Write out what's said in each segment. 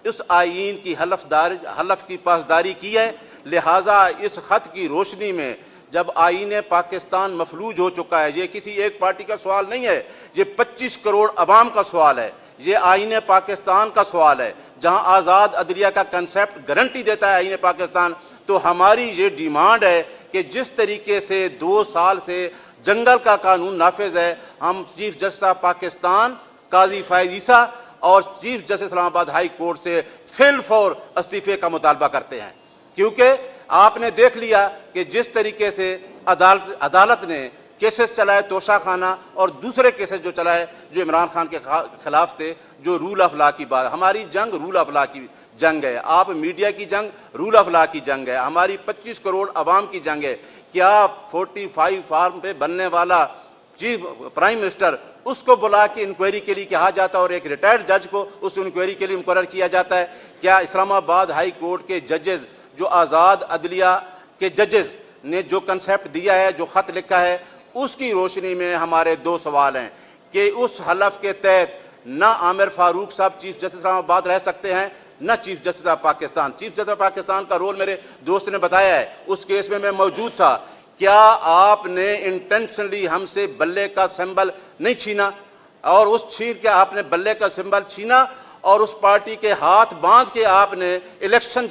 اس آئین کی حلف کی پاسداری کی ہے، لہٰذا اس خط کی روشنی میں جب آئین پاکستان مفلوج ہو چکا ہے، یہ کسی ایک پارٹی کا سوال نہیں ہے، یہ 25 کروڑ عوام کا سوال ہے، یہ آئین پاکستان کا سوال ہے، جہاں آزاد عدلیہ کا کنسیپٹ گارنٹی دیتا ہے آئین پاکستان، تو ہماری یہ ڈیمانڈ ہے کہ جس طریقے سے 2 سال سے جنگل کا قانون نافذ ہے، ہم چیف جسٹس آف پاکستان قاضی فائز عیسیٰ اور چیف جسٹس اسلام آباد ہائی کورٹ سے فی الفور استعفے کا مطالبہ کرتے ہیں، کیونکہ آپ نے دیکھ لیا کہ جس طریقے سے عدالت نے کیسز چلائے توشہ خانہ اور دوسرے کیسز جو چلائے جو عمران خان کے خلاف تھے، جو رول آف لا کی بات، ہماری جنگ رول آف لا کی جنگ ہے، آپ میڈیا کی جنگ رول آف لا کی جنگ ہے، ہماری 25 کروڑ عوام کی جنگ ہے۔ کیا 45 فارم پہ بننے والا چیف پرائم منسٹر اس کو بلا کے انکوائری کے لیے کہا جاتا ہے اور ایک ریٹائرڈ جج کو اس انکوائری کے لیے مقرر کیا جاتا ہے؟ کیا اسلام آباد ہائی کورٹ کے ججز، جو آزاد عدلیہ کے ججز نے جو کنسیپٹ دیا ہے، جو خط لکھا ہے، اس کی روشنی میں ہمارے 2 سوال ہیں کہ اس حلف کے تحت نہ عامر فاروق صاحب چیف جسٹس اسلام آباد رہ سکتے ہیں، نہ chief justice of Pakistan. Chief justice of Pakistan کا رول میرے دوست نے بتایا ہے، اس کیس میں میں موجود تھا۔ کیا آپ نے انٹینشنلی ہم سے بلے کا سمبل نہیں چھینا؟ اور اس چھین کے آپ نے بلے کا سمبل چھینا اور اس پارٹی کے ہاتھ باندھ کے آپ نے الیکشن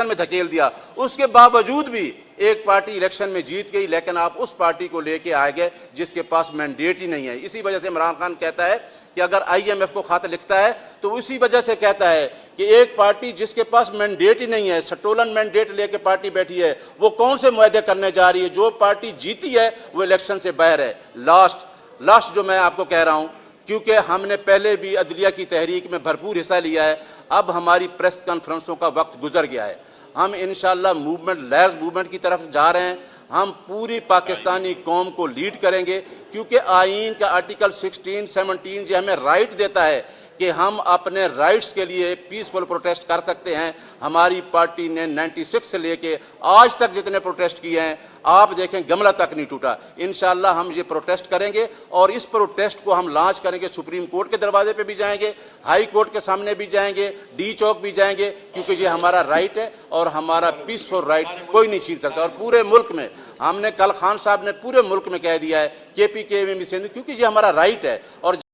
میں دھکیل دیا۔ اس کے باوجود بھی ایک پارٹی الیکشن میں جیت گئی، لیکن آپ اس پارٹی کو لے کے آئے گئے جس کے پاس مینڈیٹ ہی نہیں ہے۔ اسی وجہ سے عمران خان کہتا ہے کہ اگر IMF کو خط لکھتا ہے تو اسی وجہ سے کہتا ہے کہ ایک پارٹی جس کے پاس مینڈیٹ ہی نہیں ہے، سٹولن مینڈیٹ لے کے پارٹی بیٹھی ہے، وہ کون سے معاہدے کرنے جا رہی ہے؟ جو پارٹی جیتی ہے وہ الیکشن سے باہر ہے۔ لاسٹ جو میں آپ کو کہہ رہا ہوں، کیونکہ ہم نے پہلے بھی عدلیہ کی تحریک میں بھرپور حصہ لیا ہے، اب ہماری پریس کانفرنسوں کا وقت گزر گیا ہے۔ ہم انشاءاللہ لیئرز موومنٹ کی طرف جا رہے ہیں، ہم پوری پاکستانی قوم کو لیڈ کریں گے، کیونکہ آئین کا آرٹیکل 16, 17 جو ہمیں رائٹ دیتا ہے کہ ہم اپنے رائٹس کے لیے پیسفل پروٹیسٹ کر سکتے ہیں۔ ہماری پارٹی نے 96 سے لے کے آج تک جتنے پروٹیسٹ کیے ہیں، آپ دیکھیں گملہ تک نہیں ٹوٹا۔ انشاءاللہ ہم یہ پروٹیسٹ کریں گے اور اس پروٹیسٹ کو ہم لانچ کریں گے، سپریم کورٹ کے دروازے پہ بھی جائیں گے، ہائی کورٹ کے سامنے بھی جائیں گے، ڈی چوک بھی جائیں گے، کیونکہ یہ ہمارا رائٹ ہے اور ہمارا پیسفل رائٹ کوئی نہیں چھین سکتا۔ اور پورے ملک میں ہم نے کل خان صاحب نے پورے ملک میں کہہ دیا ہے KPK میں بھی، کیونکہ یہ ہمارا رائٹ ہے۔ اور